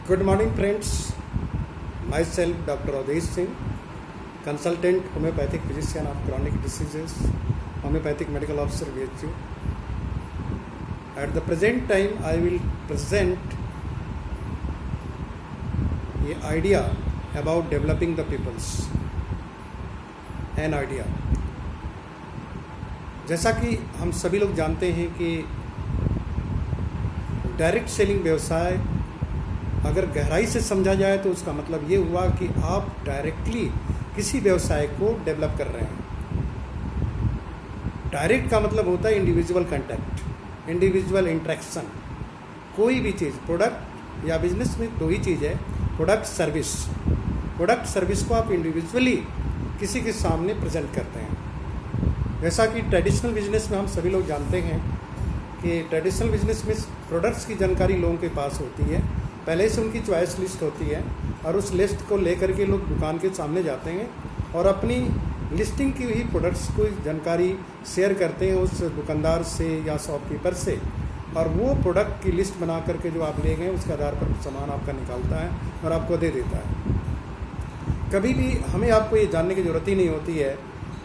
Good morning, friends. Myself, Dr. Adesh Singh, consultant homeopathic physician of chronic diseases, homeopathic medical officer BHU. At the present time, I will present an idea about developing the peoples. An idea. जैसा कि हम सभी लोग जानते हैं कि direct selling व्यवसाय अगर गहराई से समझा जाए तो उसका मतलब ये हुआ कि आप डायरेक्टली किसी व्यवसाय को डेवलप कर रहे हैं। डायरेक्ट का मतलब होता है इंडिविजुअल कांटेक्ट, इंडिविजुअल इंटरेक्शन। कोई भी चीज़, प्रोडक्ट या बिजनेस में दो ही चीज़ है, प्रोडक्ट सर्विस। प्रोडक्ट सर्विस को आप इंडिविजुअली किसी के सामने प्रेजेंट करते हैं। जैसा कि ट्रेडिशनल बिजनेस में हम सभी लोग जानते हैं कि ट्रेडिशनल बिजनेस में प्रोडक्ट्स की जानकारी लोगों के पास होती है, पहले से उनकी चॉइस लिस्ट होती है और उस लिस्ट को लेकर के लोग दुकान के सामने जाते हैं और अपनी लिस्टिंग की हुई प्रोडक्ट्स को जानकारी शेयर करते हैं उस दुकानदार से या शॉपकीपर से, और वो प्रोडक्ट की लिस्ट बना करके जो आप ले गए उसके आधार पर सामान आपका निकालता है और आपको दे देता है। कभी भी हमें आपको ये जानने की ज़रूरत ही नहीं होती है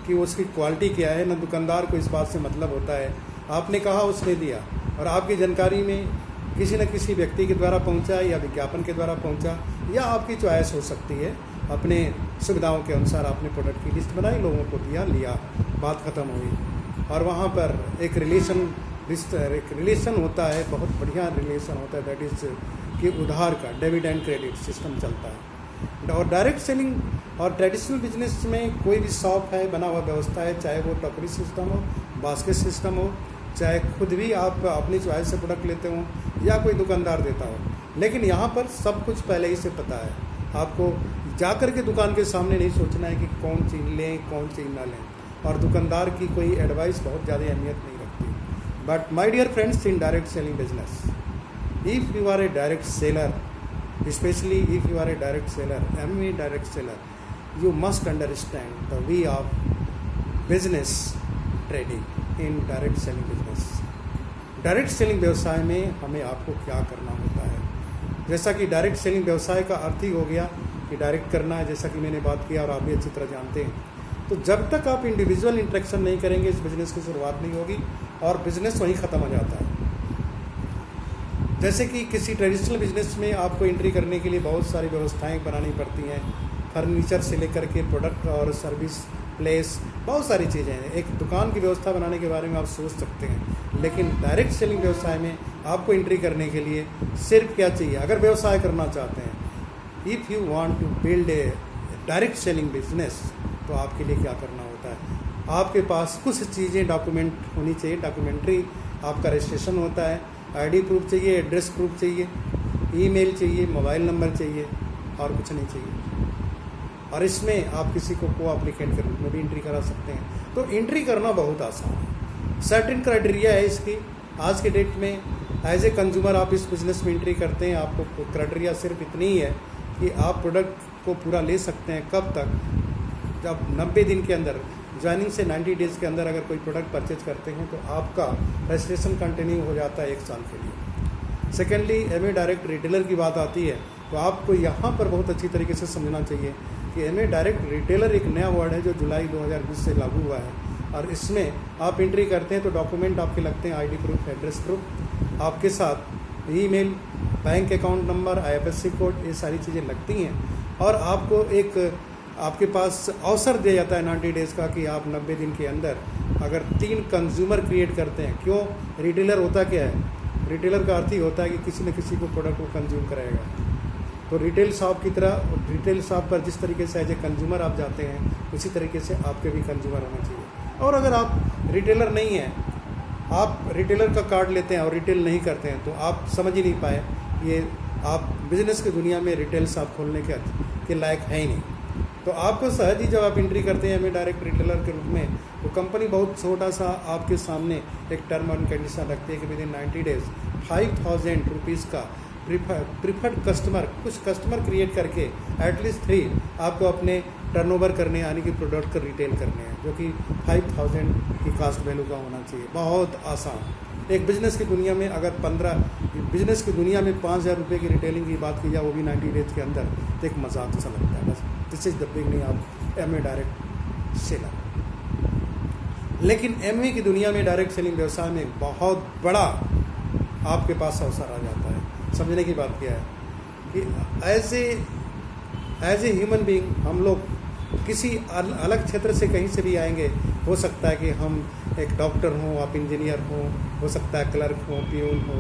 कि उसकी क्वालिटी क्या है, न दुकानदार को इस बात से मतलब होता है। आपने कहा, उसने दिया, और आपकी जानकारी में किसी न किसी व्यक्ति के द्वारा पहुंचा या विज्ञापन के द्वारा पहुंचा, या आपकी चॉइस हो सकती है। अपने सुविधाओं के अनुसार आपने प्रोडक्ट की लिस्ट बनाई, लोगों को दिया, लिया, बात ख़त्म हुई। और वहाँ पर एक रिलेशन होता है, बहुत बढ़िया रिलेशन होता है, दैट इज़ कि उधार का डेबिट एंड क्रेडिट सिस्टम चलता है। और डायरेक्ट सेलिंग और ट्रेडिशनल बिजनेस में कोई भी शॉप है, बना हुआ व्यवस्था है, चाहे वो टोकरी सिस्टम हो, बास्केट सिस्टम हो, चाहे खुद भी आप अपनी चॉइस से प्रोडक्ट लेते हो या कोई दुकानदार देता हो, लेकिन यहाँ पर सब कुछ पहले ही से पता है। आपको जाकर के दुकान के सामने नहीं सोचना है कि कौन चीज़ लें, कौन चीज़ ना लें, और दुकानदार की कोई एडवाइस बहुत ज़्यादा अहमियत नहीं रखती। But my dear friends, in direct selling business, if you are a direct seller, especially if you are a direct seller, ME direct seller, you must understand the way of business trading in direct selling business. Direct selling व्यवसाय में हमें आपको क्या करना होता है। जैसा कि डायरेक्ट सेलिंग व्यवसाय का अर्थ ही हो गया कि डायरेक्ट करना है, जैसा कि मैंने बात किया और आप भी अच्छी तरह जानते हैं। तो जब तक आप इंडिविजुअल इंटरेक्शन नहीं करेंगे, इस बिज़नेस की शुरुआत नहीं होगी और बिज़नेस वहीं ख़त्म हो जाता है। जैसे कि किसी ट्रेडिशनल बिजनेस में आपको एंट्री करने के लिए बहुत सारी व्यवस्थाएं बनानी पड़ती हैं, फर्नीचर से लेकर के प्रोडक्ट और सर्विस प्लेस, बहुत सारी चीज़ें हैं। एक दुकान की व्यवस्था बनाने के बारे में आप सोच सकते हैं, लेकिन डायरेक्ट सेलिंग व्यवसाय में आपको एंट्री करने के लिए सिर्फ क्या चाहिए, अगर व्यवसाय करना चाहते हैं, if you want to build a direct selling business, तो आपके लिए क्या करना होता है। आपके पास कुछ चीज़ें डॉक्यूमेंट होनी चाहिए। डॉक्यूमेंट्री आपका रजिस्ट्रेशन होता है, आईडी प्रूफ चाहिए, एड्रेस प्रूफ चाहिए, ईमेल चाहिए, मोबाइल नंबर चाहिए, और कुछ नहीं चाहिए। और इसमें आप किसी को एप्लीकेंट के रूप में भी एंट्री करा सकते हैं। तो एंट्री करना बहुत आसान है। सर्टेन क्राइटेरिया है इसकी। आज के डेट में एज ए कंज्यूमर आप इस बिज़नेस में एंट्री करते हैं, आपको क्राइटेरिया सिर्फ इतनी ही है कि आप प्रोडक्ट को पूरा ले सकते हैं। कब तक? जब 90 दिन के अंदर, ज्वाइनिंग से 90 डेज़ के अंदर अगर कोई प्रोडक्ट परचेज करते हैं तो आपका रजिस्ट्रेशन कंटिन्यू हो जाता है 1 साल के लिए। सेकेंडली, एमए डायरेक्ट रिटेलर की बात आती है तो आपको यहाँ पर बहुत अच्छी तरीके से समझना चाहिए कि एमए डायरेक्ट रिटेलर एक नया वर्ड है जो जुलाई 2020 से लागू हुआ है, और इसमें आप एंट्री करते हैं तो डॉक्यूमेंट आपके लगते हैं, आईडी प्रूफ, एड्रेस प्रूफ, आपके साथ email, bank account number, IFSC code, ये सारी चीज़ें लगती हैं। और आपको एक आपके पास अवसर दिया जाता है 90 डेज़ का कि आप 90 दिन के अंदर अगर 3 कंज्यूमर क्रिएट करते हैं। क्यों? रिटेलर होता क्या है? रिटेलर का अर्थ ही होता है कि किसी न किसी को प्रोडक्ट को कंज्यूम कराएगा। तो रिटेल शॉप की तरह, रिटेल शॉप पर जिस तरीके से एज ए कंज्यूमर आप जाते हैं, उसी तरीके से आपके भी कंज्यूमर होना चाहिए। और अगर आप रिटेलर नहीं हैं, आप रिटेलर का कार्ड लेते हैं और रिटेल नहीं करते हैं, तो आप समझ ही नहीं पाए, ये आप बिज़नेस की दुनिया में रिटेल शॉप खोलने के लायक है ही नहीं। तो आपको सहज ही जब आप एंट्री करते हैं हमें डायरेक्ट रिटेलर के रूप में, तो कंपनी बहुत छोटा सा आपके सामने एक टर्म एंड कंडीशन रखती है कि विद इन 90 डेज़ 5000 रुपीज़ का प्रीफर्ड कस्टमर, कुछ कस्टमर क्रिएट करके एटलीस्ट 3 आपको अपने टर्नओवर करने, यानी कि प्रोडक्ट का रिटेल करने हैं, जो कि 5000 की कास्ट वैल्यू का होना चाहिए। बहुत आसान। एक बिजनेस की दुनिया में अगर बिजनेस की दुनिया में 5,000 रुपये की रिटेलिंग की बात की जाए, वो भी 90 डेज के अंदर, तो एक मजाक सा लगता है। बस this is the beginning of Amway direct seller. लेकिन एमवे की दुनिया में डायरेक्ट सेलिंग व्यवसाय में एक बहुत बड़ा आपके पास अवसर आ जाता है। समझने की बात क्या है कि एज ए ह्यूमन बीइंग हम लोग किसी अलग क्षेत्र से कहीं से भी आएंगे। हो सकता है कि हम एक डॉक्टर हों, आप इंजीनियर हो सकता है क्लर्क हो, प्यून हो,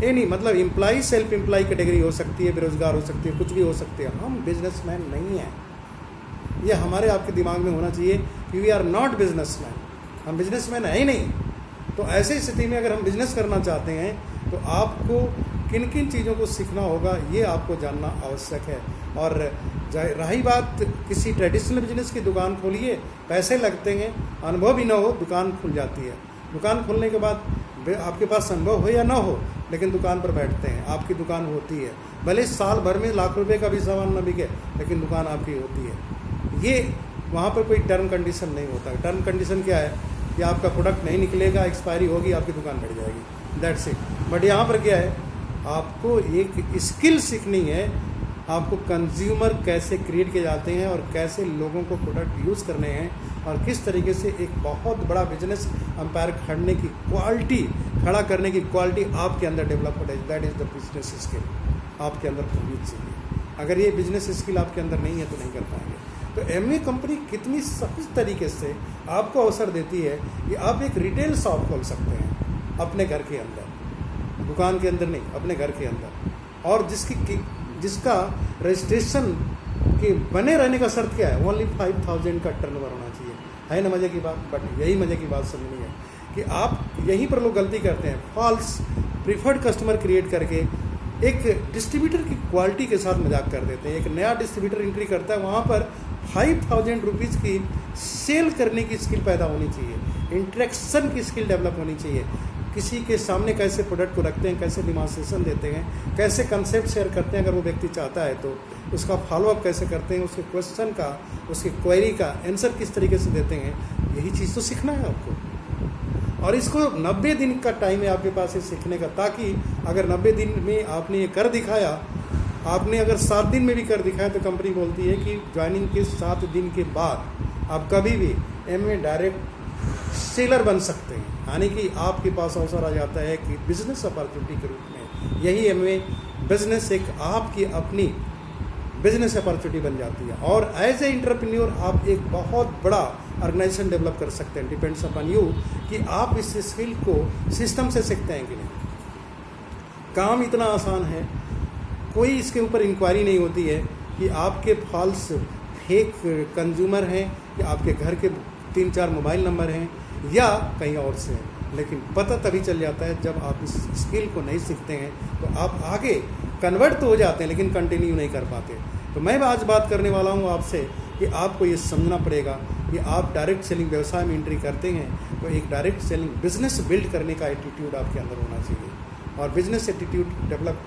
एनी मतलब एम्प्लॉय, सेल्फ एम्प्लॉय कैटेगरी हो सकती है, बेरोजगार हो सकती है, कुछ भी हो सकती है। हम बिजनेसमैन नहीं हैं। ये हमारे आपके दिमाग में होना चाहिए कि वी आर नॉट बिजनेसमैन, हम बिजनेसमैन है ही नहीं। तो ऐसी स्थिति में अगर हम बिजनेस करना चाहते हैं तो आपको किन किन चीज़ों को सीखना होगा, ये आपको जानना आवश्यक है। और रही बात किसी ट्रेडिशनल बिजनेस की, दुकान खोलिए, पैसे लगते हैं, अनुभव भी ना हो, दुकान खुल जाती है। दुकान खोलने के बाद आपके पास अनुभव हो या ना हो, लेकिन दुकान पर बैठते हैं, आपकी दुकान होती है। भले साल भर में लाख रुपए का भी सामान न बिके, लेकिन दुकान आपकी होती है। ये वहाँ पर कोई टर्म कंडीशन नहीं होता। टर्म कंडीशन क्या है कि आपका प्रोडक्ट नहीं निकलेगा, एक्सपायरी होगी, आपकी दुकान बढ़ जाएगी, दैट्स इट। बट यहाँ पर क्या है, आपको एक स्किल सीखनी है, आपको कंज्यूमर कैसे क्रिएट किए जाते हैं और कैसे लोगों को प्रोडक्ट यूज़ करने हैं, और किस तरीके से एक बहुत बड़ा बिजनेस एम्पायर खड़ा करने की क्वालिटी आपके अंदर डेवलप हो जाए। That is the business skill आपके अंदर होनी चाहिए। अगर ये बिजनेस स्किल आपके अंदर नहीं है तो नहीं कर पाएंगे। तो एमवे कंपनी कितनी सहज तरीके से आपको अवसर देती है कि आप एक रिटेल शॉप खोल सकते हैं अपने घर के अंदर, दुकान के अंदर नहीं, अपने घर के अंदर। और जिसका रजिस्ट्रेशन के बने रहने का शर्त क्या है, ओनली 5,000 का टर्नओवर होना चाहिए। है ना मज़े की बात? बट यही मज़े की बात समझनी है कि आप यहीं पर लोग गलती करते हैं, फॉल्स प्रीफर्ड कस्टमर क्रिएट करके एक डिस्ट्रीब्यूटर की क्वालिटी के साथ मजाक कर देते हैं। एक नया डिस्ट्रीब्यूटर एंट्री करता है, वहाँ पर 5,000 रुपीज़ की सेल करने की स्किल पैदा होनी चाहिए, इंटरेक्शन की स्किल डेवलप होनी चाहिए, किसी के सामने कैसे प्रोडक्ट को रखते हैं, कैसे डिमॉन्स्ट्रेशन देते हैं, कैसे कंसेप्ट शेयर करते हैं, अगर वो व्यक्ति चाहता है तो उसका फॉलोअप कैसे करते हैं, उसके क्वेश्चन का, उसकी क्वेरी का आंसर किस तरीके से देते हैं, यही चीज़ तो सीखना है आपको। और इसको 90 दिन का टाइम है आपके पास ये सीखने का, ताकि अगर 90 दिन में आपने ये कर दिखाया, आपने अगर 7 दिन में भी कर दिखाया, तो कंपनी बोलती है कि ज्वाइनिंग के 7 दिन के बाद आप कभी भी एमवे डायरेक्ट सेलर बन सकते हैं। यानी कि आपके पास अवसर आ जाता है कि बिजनेस अपॉर्चुनिटी के रूप में यही एमवे बिजनेस एक आपकी अपनी बिजनेस अपॉर्चुनिटी बन जाती है। और एज ए एंटरप्रेन्योर आप एक बहुत बड़ा ऑर्गेनाइजेशन डेवलप कर सकते हैं। डिपेंड्स अपॉन यू कि आप इस स्किल को सिस्टम से सीखते हैं कि नहीं। काम इतना आसान है, कोई इसके ऊपर इंक्वायरी नहीं होती है कि आपके फॉल्स फेक कंज्यूमर हैं, कि आपके घर के 3-4 मोबाइल नंबर हैं या कहीं और से हैं। लेकिन पता तभी चल जाता है जब आप इस स्किल को नहीं सीखते हैं, तो आप आगे कन्वर्ट तो हो जाते हैं लेकिन कंटिन्यू नहीं कर पाते। तो मैं आज बात करने वाला हूँ आपसे कि आपको ये समझना पड़ेगा कि आप डायरेक्ट सेलिंग व्यवसाय में एंट्री करते हैं तो एक डायरेक्ट सेलिंग बिजनेस बिल्ड करने का एटीट्यूड आपके अंदर होना चाहिए। और बिजनेस एटीट्यूड डेवलप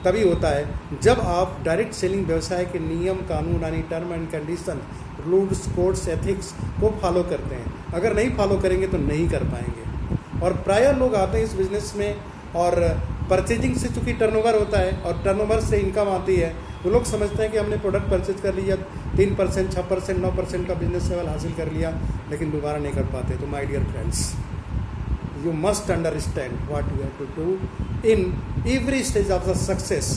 तभी होता है जब आप डायरेक्ट सेलिंग व्यवसाय के नियम कानून यानी term and condition, rules, codes, ethics को फॉलो करते हैं। अगर नहीं फॉलो करेंगे तो नहीं कर पाएंगे। और प्रायः लोग आते हैं इस बिज़नेस में और परचेजिंग से चूँकि टर्नओवर होता है और टर्नओवर से इनकम आती है, तो लोग समझते हैं कि हमने प्रोडक्ट परचेज कर लिया, 3%, 6%, 9% का बिजनेस लेवल हासिल कर लिया, लेकिन दोबारा नहीं कर पाते। तो my dear friends, you must understand what you have to do in every stage of the success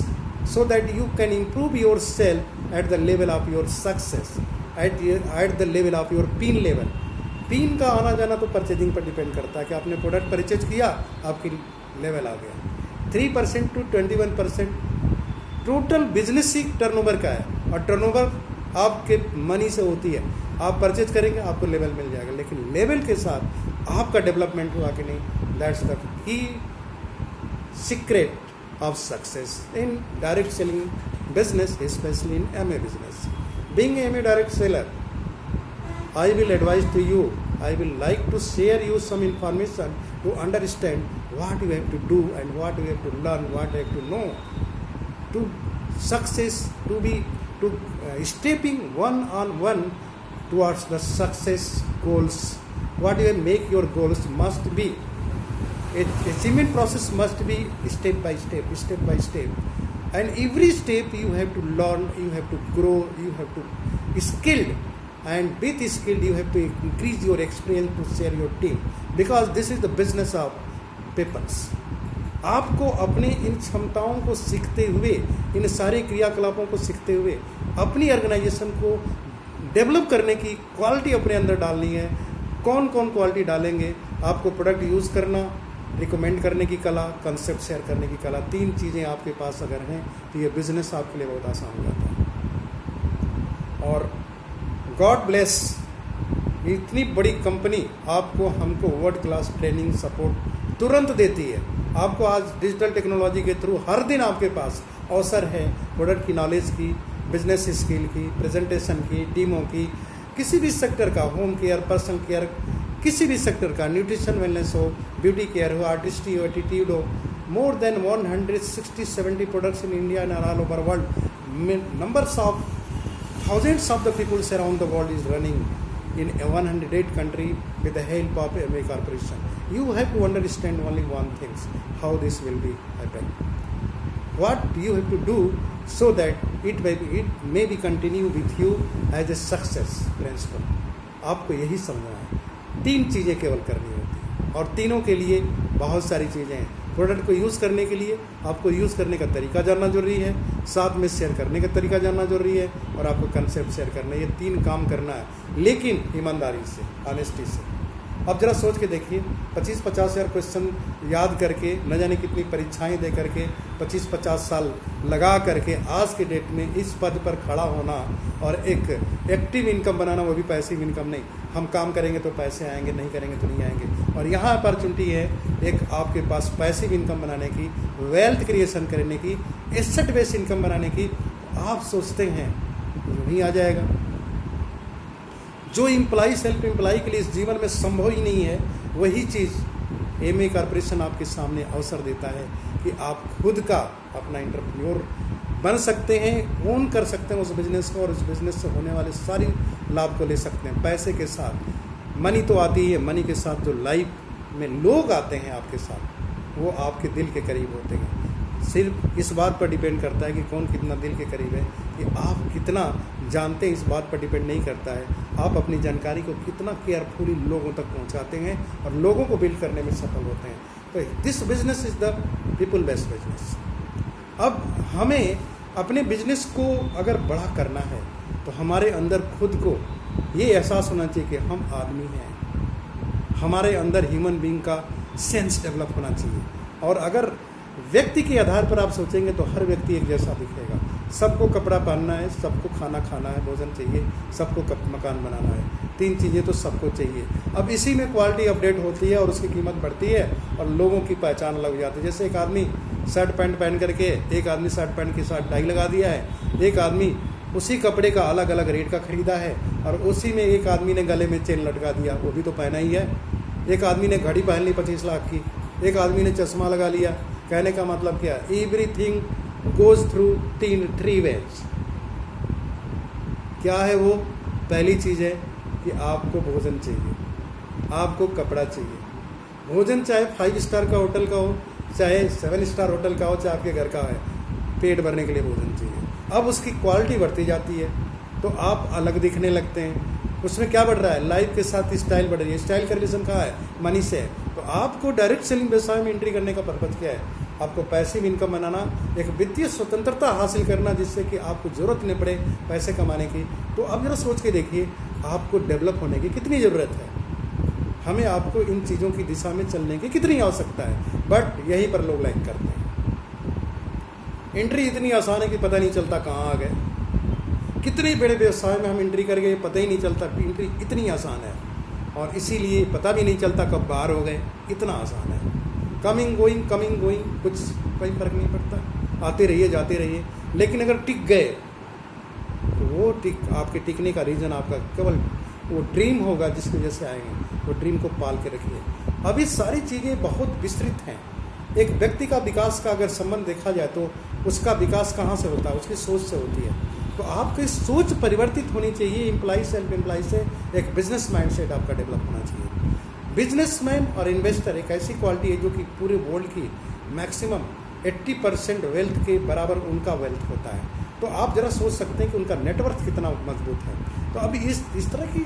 so that you can improve yourself at the level of your success, at the level of your PIN level. PIN का आना जाना तो purchasing पर depend करता है कि आपने product purchase किया, आपकी लेवल आ गया। 3% to 21% total business he turnover का है, और टर्नओवर आपके मनी से होती है। आप परचेज करेंगे, आपको लेवल मिल जाएगा, लेकिन लेवल के साथ आपका डेवलपमेंट हुआ कि नहीं, that's the key secret of success in direct selling business, specially in MA business. Being MA direct seller, I will advise to you, I will like to share you some information to understand what you have to do and what you have to learn, what you have to know to success, to stepping one on one towards the success goals. What you make your goals must be achievement process must be step by step, and every step you have to learn, you have to grow, you have to skilled, and with skilled you have to increase your experience to share your team, because this is the business of peoples. आपको अपने इन क्षमताओं को सीखते हुए, इन सारे क्रियाकलापों को सीखते हुए अपनी ऑर्गेनाइजेशन को डेवलप करने की क्वालिटी अपने अंदर डालनी है। कौन कौन क्वालिटी डालेंगे? आपको प्रोडक्ट यूज़ करना, रिकमेंड करने की कला, कंसेप्ट शेयर करने की कला, 3 चीज़ें आपके पास अगर हैं तो ये बिज़नेस आपके लिए बहुत आसान हो जाता है। और गॉड ब्लेस, इतनी बड़ी कंपनी आपको हमको वर्ल्ड क्लास ट्रेनिंग सपोर्ट तुरंत देती है। आपको आज डिजिटल टेक्नोलॉजी के थ्रू हर दिन आपके पास अवसर है प्रोडक्ट की नॉलेज की, बिजनेस स्किल की, प्रेजेंटेशन की, टीमों की, किसी भी सेक्टर का, होम केयर, पर्सनल केयर, किसी भी सेक्टर का, न्यूट्रिशन वेलनेस हो, ब्यूटी केयर हो, आर्टिस्ट्री हो, एटीट्यूड हो, more than 160-70 products in India and all over world, numbers of thousands of the peoples around the world is running in 108 country with the help of MA Corporation. You have to understand only one thing, how this will be happen. What you have to do so that it may be continue with you as a success principle. आपको यही समझना है। 3 चीज़ें केवल करनी होती हैं और तीनों के लिए बहुत सारी चीज़ें हैं। प्रोडक्ट को यूज़ करने के लिए आपको यूज़ करने का तरीका जानना जरूरी है, साथ में शेयर करने का तरीका जानना जरूरी है, और आपको कंसेप्ट शेयर करना है। ये 3 काम करना है, लेकिन ईमानदारी से, ऑनेस्टी से। अब जरा सोच के देखिए, 25-50 हज़ार क्वेश्चन याद करके, न जाने कितनी परीक्षाएं दे करके, 25-50 साल लगा करके आज के डेट में इस पद पर खड़ा होना और एक एक्टिव इनकम बनाना, वो भी पैसिव इनकम नहीं। हम काम करेंगे तो पैसे आएंगे, नहीं करेंगे तो नहीं आएंगे। और यहाँ अपॉर्चुनिटी है एक आपके पास पैसिव इनकम बनाने की, वेल्थ क्रिएशन करने की, एसेट बेस्ड इनकम बनाने की। आप सोचते हैं जो नहीं आ जाएगा, जो एम्प्लॉय सेल्फ एम्प्लॉय के लिए इस जीवन में संभव ही नहीं है, वही चीज़ MA कॉर्पोरेशन आपके सामने अवसर देता है कि आप खुद का अपना एंटरप्रेन्योर बन सकते हैं, ओन कर सकते हैं उस बिज़नेस को, और उस बिज़नेस से होने वाले सारी लाभ को ले सकते हैं। पैसे के साथ मनी तो आती है, मनी के साथ जो लाइफ में लोग आते हैं आपके साथ, वो आपके दिल के करीब होते हैं। सिर्फ इस बात पर डिपेंड करता है कि कौन कितना दिल के करीब है, कि आप कितना जानते हैं, इस बात पर डिपेंड नहीं करता है। आप अपनी जानकारी को कितना केयरफुली लोगों तक पहुंचाते हैं और लोगों को बिल्ड करने में सफल होते हैं। तो this business is the people based business. अब हमें अपने बिजनेस को अगर बड़ा करना है तो हमारे अंदर खुद को ये एहसास होना चाहिए कि हम आदमी हैं, हमारे अंदर ह्यूमन बीइंग का सेंस डेवलप होना चाहिए। और अगर व्यक्ति के आधार पर आप सोचेंगे तो हर व्यक्ति एक जैसा दिखेगा। सबको कपड़ा पहनना है, सबको खाना खाना है, भोजन चाहिए, सबको मकान बनाना है, 3 चीज़ें तो सबको चाहिए। अब इसी में क्वालिटी अपडेट होती है और उसकी कीमत बढ़ती है और लोगों की पहचान लग जाती है। जैसे एक आदमी शर्ट पैंट पहन करके, एक आदमी शर्ट पैंट के साथ टाई लगा दिया है, एक आदमी उसी कपड़े का अलग अलग रेट का खरीदा है, और उसी में एक आदमी ने गले में चेन लटका दिया, वो भी तो पहना ही है। एक आदमी ने घड़ी पहन ली 25 लाख की, एक आदमी ने चश्मा लगा लिया। कहने का मतलब क्या? Everything goes through 3 ways. क्या है वो? पहली चीज़ है कि आपको भोजन चाहिए, आपको कपड़ा चाहिए। भोजन चाहे 5 स्टार का होटल का हो, चाहे 7 स्टार होटल का हो, चाहे आपके घर का है, पेट भरने के लिए भोजन चाहिए। अब उसकी क्वालिटी बढ़ती जाती है तो आप अलग दिखने लगते हैं। उसमें क्या बढ़ रहा है? लाइफ के साथ स्टाइल बढ़ रही है। स्टाइल का रिलेशन कहाँ है? मनी से है। तो आपको डायरेक्ट सेलिंग व्यवसाय में एंट्री करने का पर्पज़ क्या है? आपको पैसिव इनकम बनाना, एक वित्तीय स्वतंत्रता हासिल करना, जिससे कि आपको ज़रूरत नहीं पड़े पैसे कमाने की। तो अब जरा सोच के देखिए, आपको डेवलप होने की कितनी ज़रूरत है, हमें आपको इन चीज़ों की दिशा में चलने की कितनी आवश्यकता है। बट यहीं पर लोग लाइक करते हैं। एंट्री इतनी आसान है कि पता नहीं चलता कहाँ आ गए। कितने बड़े व्यवसाय में हम एंट्री कर गए, पता ही नहीं चलता। एंट्री इतनी आसान है और इसीलिए पता भी नहीं चलता कब बाहर हो गए, इतना आसान है। कमिंग गोइंग कुछ कोई फर्क नहीं पड़ता, आते रहिए जाते रहिए। लेकिन अगर टिक गए तो वो आपके टिकने का रीज़न आपका केवल वो ड्रीम होगा जिसकी वजह से आएंगे। वो ड्रीम को पाल के रखिए। अभी सारी चीज़ें बहुत विस्तृत हैं। एक व्यक्ति का विकास का अगर संबंध देखा जाए तो उसका विकास कहाँ से होता है? उसकी सोच से होती है। तो आपकी सोच परिवर्तित होनी चाहिए। एम्प्लॉय सेल्फ एम्प्लॉय से एक बिजनेस माइंडसेट आपका डेवलप होना चाहिए। बिजनेसमैन और इन्वेस्टर एक ऐसी क्वालिटी है जो कि पूरे वर्ल्ड की मैक्सिमम 80% वेल्थ के बराबर उनका वेल्थ होता है। तो आप जरा सोच सकते हैं कि उनका नेटवर्थ कितना मजबूत है। तो अभी इस तरह की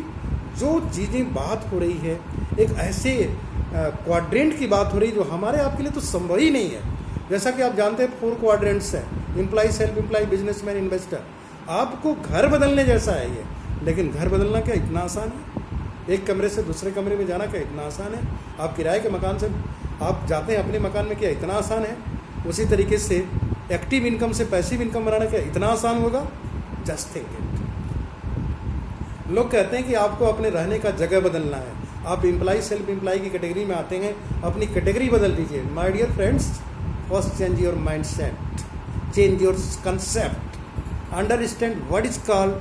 जो चीज़ें बात हो रही है, एक ऐसे क्वाड्रेंट की बात हो रही है जो हमारे आपके लिए तो संभव ही नहीं है। जैसा कि आप जानते हैं 4 क्वाड्रेंट्स हैं, employ, self employ, businessman, investor. आपको घर बदलने जैसा है ये, लेकिन घर बदलना क्या इतना आसान है? एक कमरे से दूसरे कमरे में जाना क्या इतना आसान है? आप किराए के मकान से आप जाते हैं अपने मकान में, क्या इतना आसान है? उसी तरीके से एक्टिव इनकम से पैसिव इनकम बनाना क्या इतना आसान होगा? Just think it. लोग कहते हैं कि आपको अपने रहने का जगह बदलना है। आप एम्प्लॉय, सेल्फ एम्प्लॉय की कैटेगरी में आते हैं, अपनी कैटेगरी बदल दीजिए। My dear friends, first change your mind set, change your concept, understand what is called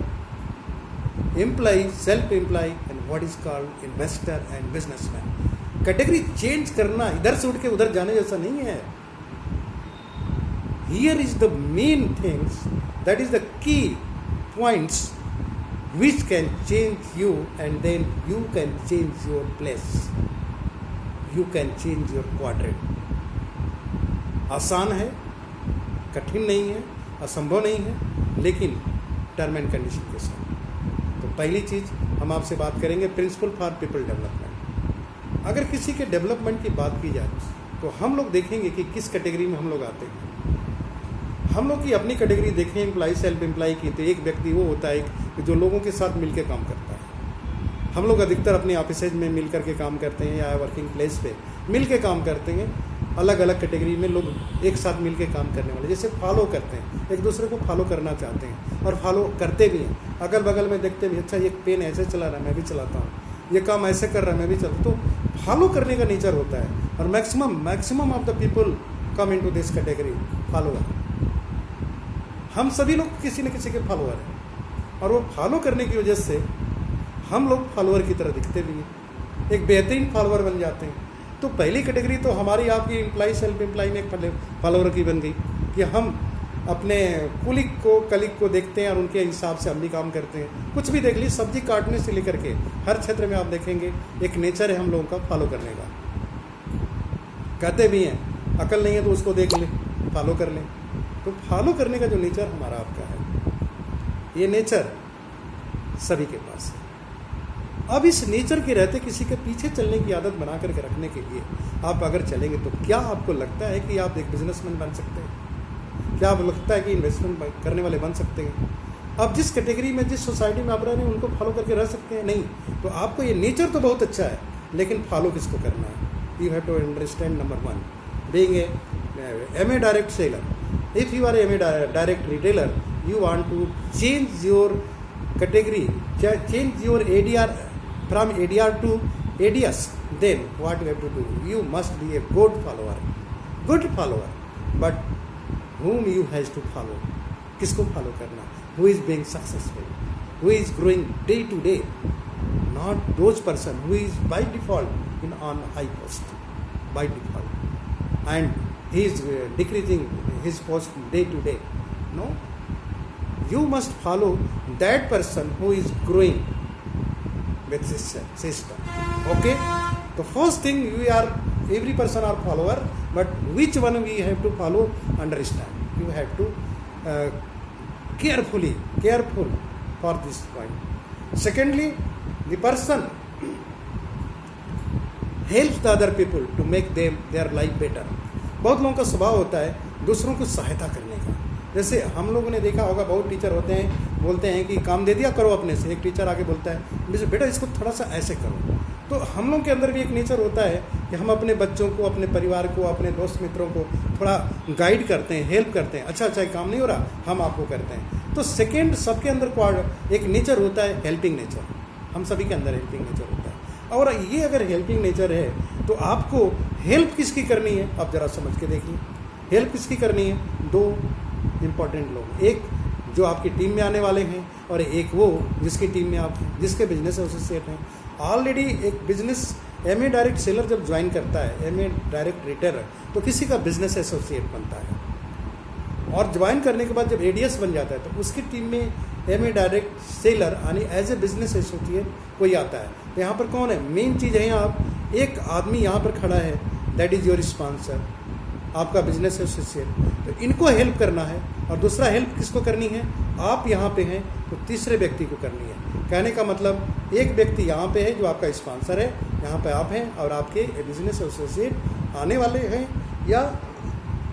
employ, self employ and what is called investor and businessman. Category change करना इधर से उठ के उधर जाने जैसा नहीं है। Here is the main things, that is the key points which can change you, and then you can change your place, you can change your quadrant. आसान है, कठिन नहीं है, असंभव नहीं है, लेकिन टर्म एंड कंडीशन के साथ। तो पहली चीज़ हम आपसे बात करेंगे प्रिंसिपल फॉर पीपल डेवलपमेंट। अगर किसी के डेवलपमेंट की बात की जाए तो हम लोग देखेंगे कि किस कैटेगरी में हम लोग आते हैं। हम लोग की अपनी कैटेगरी देखें एम्प्लॉय, सेल्फ एम्प्लॉय की, तो एक व्यक्ति वो होता है जो लोगों के साथ मिलकर काम करता है। हम लोग अधिकतर अपने ऑफिसेज में मिल करके काम करते हैं या वर्किंग प्लेस पे मिल के काम करते हैं। अलग अलग कैटेगरी में लोग एक साथ मिल के काम करने वाले, जैसे फॉलो करते हैं, एक दूसरे को फॉलो करना चाहते हैं और फॉलो करते भी हैं। अगल बगल में देखते भी, अच्छा ये पेन ऐसे चला रहा है मैं भी चलाता हूँ, ये काम ऐसे कर रहा है मैं भी चलता। तो फॉलो करने का नेचर होता है और maximum of the people come into this category follower. हम सभी लोग किसी न किसी के फॉलोअर हैं और वो फॉलो करने की वजह से हम लोग फॉलोअर की तरह दिखते भी हैं, एक बेहतरीन फॉलोअर बन जाते हैं। तो पहली कैटेगरी तो हमारी आपकी एम्प्लॉय, सेल्फ एम्प्लॉय में एक फॉलोअर की बन गई कि हम अपने कलीग को देखते हैं और उनके हिसाब से हम भी काम करते हैं। कुछ भी देख लीजिए, सब्जी काटने से लेकर के हर क्षेत्र में आप देखेंगे एक नेचर है हम लोगों का फॉलो करने का। कहते भी हैं अकल नहीं है तो उसको देख ले, फॉलो कर लें। तो फॉलो करने का जो नेचर हमारा आपका है, ये नेचर सभी के पास है। अब इस नेचर के रहते किसी के पीछे चलने की आदत बना करके रखने के लिए आप अगर चलेंगे तो क्या आपको लगता है कि आप एक बिजनेसमैन बन सकते हैं? क्या आपको लगता है कि इन्वेस्टमेंट करने वाले बन सकते हैं? अब जिस कैटेगरी में, जिस सोसाइटी में आप रह रहे हैं उनको फॉलो करके रह सकते हैं? नहीं। तो आपको ये नेचर तो बहुत अच्छा है, लेकिन फॉलो किसको करना है? You have to understand number 1 being a MA direct seller. If you are a direct retailer, you want to change your category, change your ADR from ADR to ADS, then what you have to do? You must be a good follower, but whom you has to follow? किसको follow करना? Who is being successful? Who is growing day to day? Not those person who is by default on high post, by default, and he is decreasing his post day to day. No, you must follow that person who is growing with this system. Okay, the first thing, every person are follower, but which one we have to follow? Understand, you have to careful for this point. Secondly, the person helps the other people to make their life better. बहुत लोगों का स्वभाव होता है दूसरों को सहायता करने का। जैसे हम लोगों ने देखा होगा, बहुत टीचर होते हैं, बोलते हैं कि काम दे दिया करो अपने से। एक टीचर आके बोलता है बेटा इसको थोड़ा सा ऐसे करो। तो हम लोग के अंदर भी एक नेचर होता है कि हम अपने बच्चों को, अपने परिवार को, अपने दोस्त मित्रों को थोड़ा गाइड करते हैं, हेल्प करते हैं। अच्छा काम नहीं हो रहा, हम आपको करते हैं। तो सेकेंड, सबके अंदर एक नेचर होता है हेल्पिंग नेचर। हम सभी के अंदर हेल्पिंग नेचर होता है। और ये अगर हेल्पिंग नेचर है तो आपको हेल्प किसकी करनी है आप ज़रा समझ के देखिए। हेल्प किसकी करनी है? 2 इम्पॉर्टेंट लोग, एक जो आपकी टीम में आने वाले हैं और एक वो जिसकी टीम में आप, जिसके बिजनेस एसोसिएट हैं। ऑलरेडी एक बिजनेस MA डायरेक्ट सेलर जब ज्वाइन करता है, MA डायरेक्ट रिटेलर, तो किसी का बिजनेस एसोसिएट बनता है। और ज्वाइन करने के बाद जब ADS बन जाता है तो उसकी टीम में MA डायरेक्ट सेलर यानी एज ए बिजनेस एसोसिएट कोई आता है। यहाँ पर कौन है? मेन चीज़ है यहाँ एक आदमी यहाँ पर खड़ा है, दैट इज़ योर स्पॉन्सर, आपका बिजनेस एसोसिएट, तो इनको हेल्प करना है। और दूसरा हेल्प किसको करनी है, आप यहाँ पे हैं तो तीसरे व्यक्ति को करनी है। कहने का मतलब एक व्यक्ति यहाँ पे है जो आपका स्पॉन्सर है, यहाँ पे आप हैं और आपके बिजनेस एसोसिएट आने वाले हैं या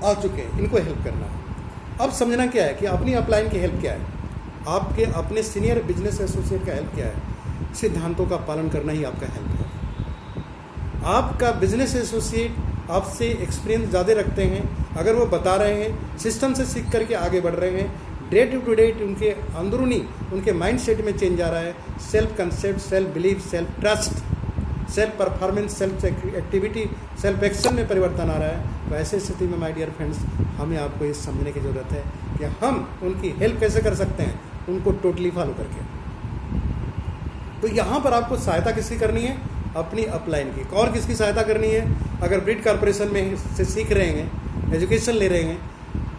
आ चुके हैं, इनको हेल्प करना है। अब समझना क्या है कि अपनी अपलाइन की हेल्प क्या है, आपके अपने सीनियर बिजनेस एसोसिएट का हेल्प क्या है, सिद्धांतों का पालन करना ही आपका हेल्प है। आपका बिजनेस एसोसिएट आपसे एक्सपीरियंस ज़्यादा रखते हैं, अगर वो बता रहे हैं, सिस्टम से सीख करके आगे बढ़ रहे हैं, डे टू डे उनके अंदरूनी उनके माइंड सेट में चेंज आ रहा है, self concept, self belief, self trust, self performance, self activity, self action में परिवर्तन आ रहा है, तो ऐसे स्थिति में माय डियर फ्रेंड्स हमें आपको ये समझने की ज़रूरत है कि हम उनकी हेल्प कैसे कर सकते हैं, उनको टोटली फॉलो करके। तो यहाँ पर आपको सहायता किसकी करनी है, अपनी अपलाइन की। और किसकी सहायता करनी है, अगर ब्रिड कॉर्पोरेशन में से सीख रहे हैं, एजुकेशन ले रहे हैं,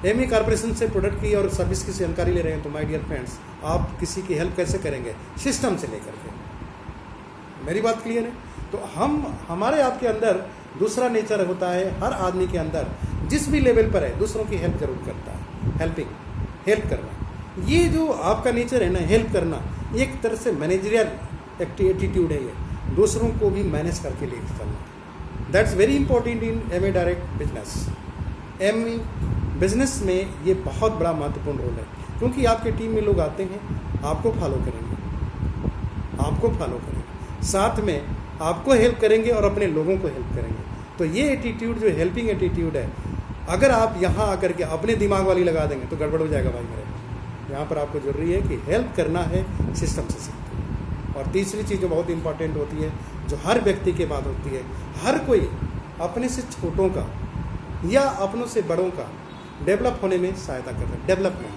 एमई कॉर्पोरेशन से प्रोडक्ट की और सर्विस की जानकारी ले रहे हैं, तो माय डियर फ्रेंड्स आप किसी की हेल्प कैसे करेंगे, सिस्टम से लेकर के। मेरी बात क्लियर है? तो हमारे आपके अंदर दूसरा नेचर होता है, हर आदमी के अंदर जिस भी लेवल पर है दूसरों की हेल्प जरूर करता है, हेल्प करना। ये जो आपका नेचर है ना, हेल्प करना, एक तरह से मैनेजरियल एटीट्यूड है, ये दूसरों को भी मैनेज करके लेकर चलना। That's very important in MA direct business. MA business में ये बहुत बड़ा महत्वपूर्ण रोल है, क्योंकि आपके टीम में लोग आते हैं, आपको फॉलो करेंगे, साथ में आपको हेल्प करेंगे और अपने लोगों को हेल्प करेंगे। तो ये एटीट्यूड जो हेल्पिंग एटीट्यूड है, अगर आप यहाँ आकर के अपने दिमाग वाली लगा देंगे तो गड़बड़ हो जाएगा भाई मेरे। यहाँ पर आपको जरूरी है कि हेल्प करना है सिस्टम से सीखकर। और तीसरी चीज़ जो बहुत इंपॉर्टेंट होती है, जो हर व्यक्ति के बाद होती है, हर कोई अपने से छोटों का या अपनों से बड़ों का डेवलप होने में सहायता कर रहे हैं। डेवलपमेंट,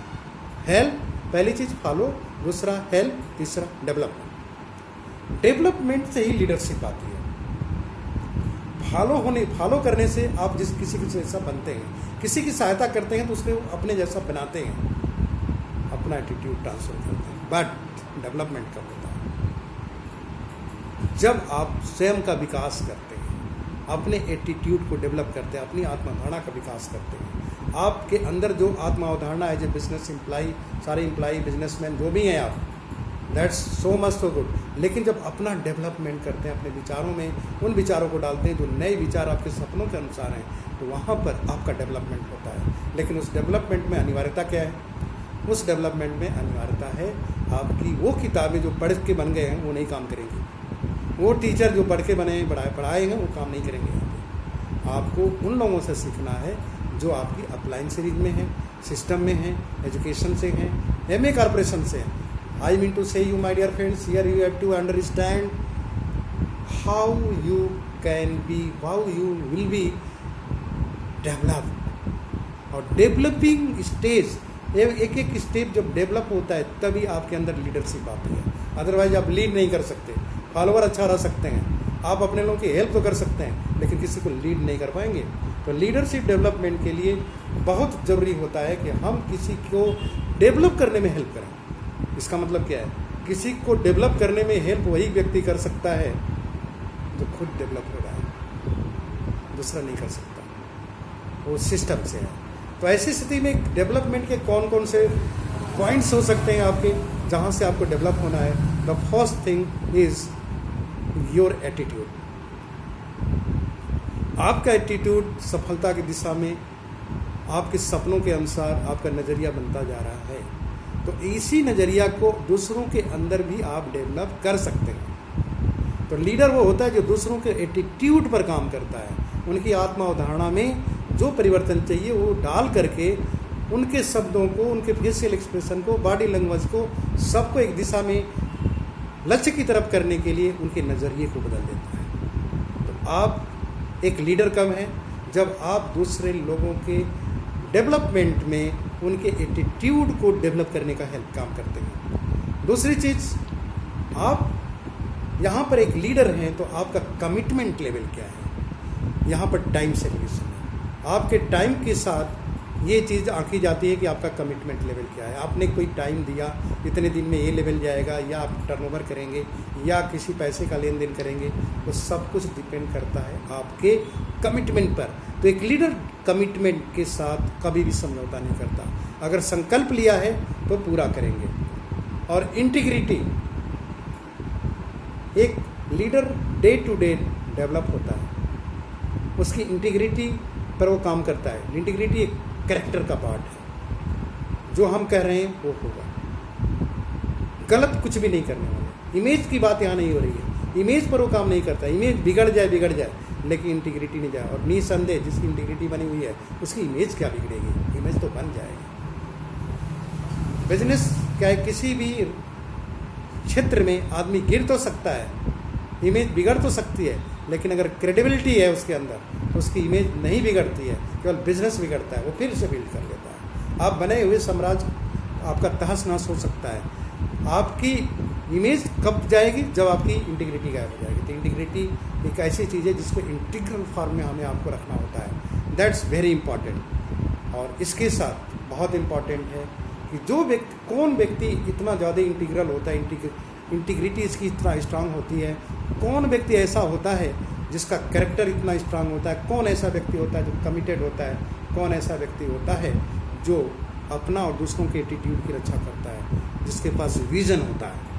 हेल्प पहली चीज़, फॉलो दूसरा, हेल्प तीसरा, डेवलपमेंट। डेवलपमेंट से ही लीडरशिप आती है। फॉलो करने से आप किसी के जैसा बनते हैं, किसी की सहायता करते हैं तो उसको अपने जैसा बनाते हैं, अपना एटीट्यूड ट्रांसफर करते हैं। बट डेवलपमेंट कब होता है, जब आप स्वयं का विकास करते हैं, अपने एटीट्यूड को डेवलप करते हैं, अपनी आत्माधारणा का विकास करते हैं। आपके अंदर जो आत्मावधारणा है, जो बिजनेस एम्प्लॉई, सारे एम्प्लॉई, बिजनेसमैन जो भी हैं आप, that's so much so good. लेकिन जब अपना डेवलपमेंट करते हैं, अपने विचारों में उन विचारों को डालते हैं जो नए विचार आपके सपनों के अनुसार हैं, तो वहाँ पर आपका डेवलपमेंट होता है। लेकिन उस डेवलपमेंट में अनिवार्यता क्या है, उस डेवलपमेंट में अनिवार्यता है आपकी वो किताबें जो पढ़ के बन गए हैं वो नहीं काम करेंगी, वो टीचर जो पढ़ के बने पढ़ाए हैं वो काम नहीं करेंगे। यहाँ पे आपको उन लोगों से सीखना है जो आपकी अपलाइन सीरीज में है, सिस्टम में है, एजुकेशन से हैं, एमए कॉर्पोरेशन से हैं। I mean to say you, my dear friends, here you have to understand how you will be developed। और डेवलपिंग स्टेज, एक एक स्टेप जब डेवलप होता है तभी आपके अंदर लीडरशिप आती है। अदरवाइज आप लीड नहीं कर सकते। फॉलोवर अच्छा रह सकते हैं, आप अपने लोगों की हेल्प तो कर सकते हैं, लेकिन किसी को लीड नहीं कर पाएंगे। तो लीडरशिप डेवलपमेंट के लिए बहुत ज़रूरी होता है कि हम किसी को डेवलप करने में हेल्प करें। इसका मतलब क्या है, किसी को डेवलप करने में हेल्प वही व्यक्ति कर सकता है जो खुद डेवलप हो रहा है, दूसरा नहीं कर सकता, वो सिस्टम से है। तो ऐसी स्थिति में डेवलपमेंट के कौन कौन से पॉइंट्स हो सकते हैं आपके, जहाँ से आपको डेवलप होना है। The first thing is your attitude. आपका एटीट्यूड सफलता की दिशा में, आपके सपनों के अनुसार आपका नज़रिया बनता जा रहा है, तो इसी नज़रिया को दूसरों के अंदर भी आप डेवलप कर सकते हैं। तो लीडर वो होता है जो दूसरों के एटीट्यूड पर काम करता है, उनकी आत्मावधारणा में जो परिवर्तन चाहिए वो डाल करके उनके शब्दों को, उनके फेशियल एक्सप्रेशन को, बॉडी लैंग्वेज को, सबको एक दिशा में लक्ष्य की तरफ करने के लिए उनके नज़रिए को बदल देता है। तो आप एक लीडर कब हैं, जब आप दूसरे लोगों के डेवलपमेंट में उनके एटीट्यूड को डेवलप करने का हेल्प काम करते हैं। दूसरी चीज़, आप यहाँ पर एक लीडर हैं तो आपका कमिटमेंट लेवल क्या है। यहाँ पर टाइम सेग्रीगेशन है, आपके टाइम के साथ ये चीज़ आंकी जाती है कि आपका कमिटमेंट लेवल क्या है। आपने कोई टाइम दिया, इतने दिन में ये लेवल जाएगा, या आप टर्नओवर करेंगे, या किसी पैसे का लेन देन करेंगे, वो सब कुछ डिपेंड करता है आपके कमिटमेंट पर। तो एक लीडर कमिटमेंट के साथ कभी भी समझौता नहीं करता। अगर संकल्प लिया है तो पूरा करेंगे। और इंटीग्रिटी, एक leader day to day develop होता है, उसकी इंटीग्रिटी पर वो काम करता है। इंटीग्रिटी एक कैरेक्टर का पार्ट है, जो हम कह रहे हैं वो होगा, गलत कुछ भी नहीं करने वाले। इमेज की बात यहाँ नहीं हो रही है, इमेज पर वो काम नहीं करता। इमेज बिगड़ जाए लेकिन इंटीग्रिटी नहीं जाए। और निसंदेह जिसकी इंटीग्रिटी बनी हुई है उसकी इमेज क्या बिगड़ेगी, इमेज तो बन जाएगी। बिजनेस क्या है, किसी भी क्षेत्र में आदमी गिर तो सकता है, इमेज बिगड़ तो सकती है, लेकिन अगर क्रेडिबिलिटी है उसके अंदर तो उसकी इमेज नहीं बिगड़ती है, केवल बिजनेस बिगड़ता है, वो फिर से बिल्ड कर लेता है। आप बने हुए साम्राज्य आपका तहस नहस हो सकता है। आपकी इमेज कब जाएगी, जब आपकी इंटीग्रिटी गायब हो जाएगी। तो इंटीग्रिटी एक ऐसी चीज़ है जिसको इंटीग्रल फॉर्म में हमें आपको रखना होता है। That's very important. और इसके साथ बहुत इम्पॉर्टेंट है कि जो व्यक्ति, कौन व्यक्ति इतना ज़्यादा इंटीग्रल होता है, इंटीग्रिटी इसकी इतना स्ट्रांग होती है, कौन व्यक्ति ऐसा होता है जिसका कैरेक्टर इतना स्ट्रांग होता है, कौन ऐसा व्यक्ति होता है जो कमिटेड होता है, कौन ऐसा व्यक्ति होता है जो अपना और दूसरों के एटीट्यूड की रक्षा करता है, जिसके पास विजन होता है।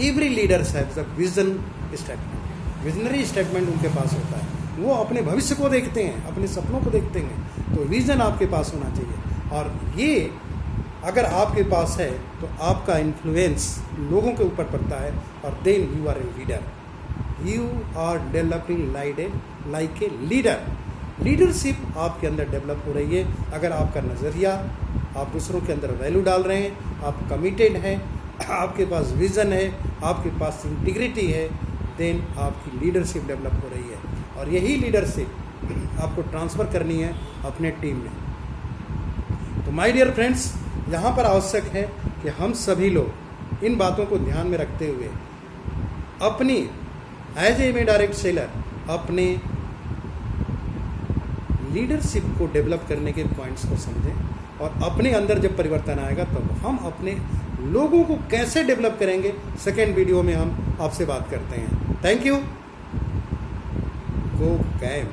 Every leaders have the vision statement, visionary statement उनके पास होता है। वो अपने भविष्य को देखते हैं, अपने सपनों को देखते हैं। तो विजन आपके पास होना चाहिए, और ये अगर आपके पास है तो आपका इन्फ्लुएंस लोगों के ऊपर पड़ता है, और then you are a leader, you are developing like a leader. Leadership आपके अंदर डेवलप हो रही है अगर आपका नज़रिया, आप दूसरों के अंदर वैल्यू डाल रहे हैं, आप कमिटेड हैं, आपके पास विज़न है, आपके पास इंटीग्रिटी है, देन आपकी लीडरशिप डेवलप हो रही है। और यही लीडरशिप आपको ट्रांसफ़र करनी है अपने टीम में। तो माय डियर फ्रेंड्स, यहाँ पर आवश्यक है कि हम सभी लोग इन बातों को ध्यान में रखते हुए अपनी एज ए डायरेक्ट सेलर अपने लीडरशिप को डेवलप करने के पॉइंट्स को समझें, और अपने अंदर जब परिवर्तन आएगा तब हम अपने लोगों को कैसे डेवलप करेंगे, सेकेंड वीडियो में हम आपसे बात करते हैं। Thank you. गो कैम।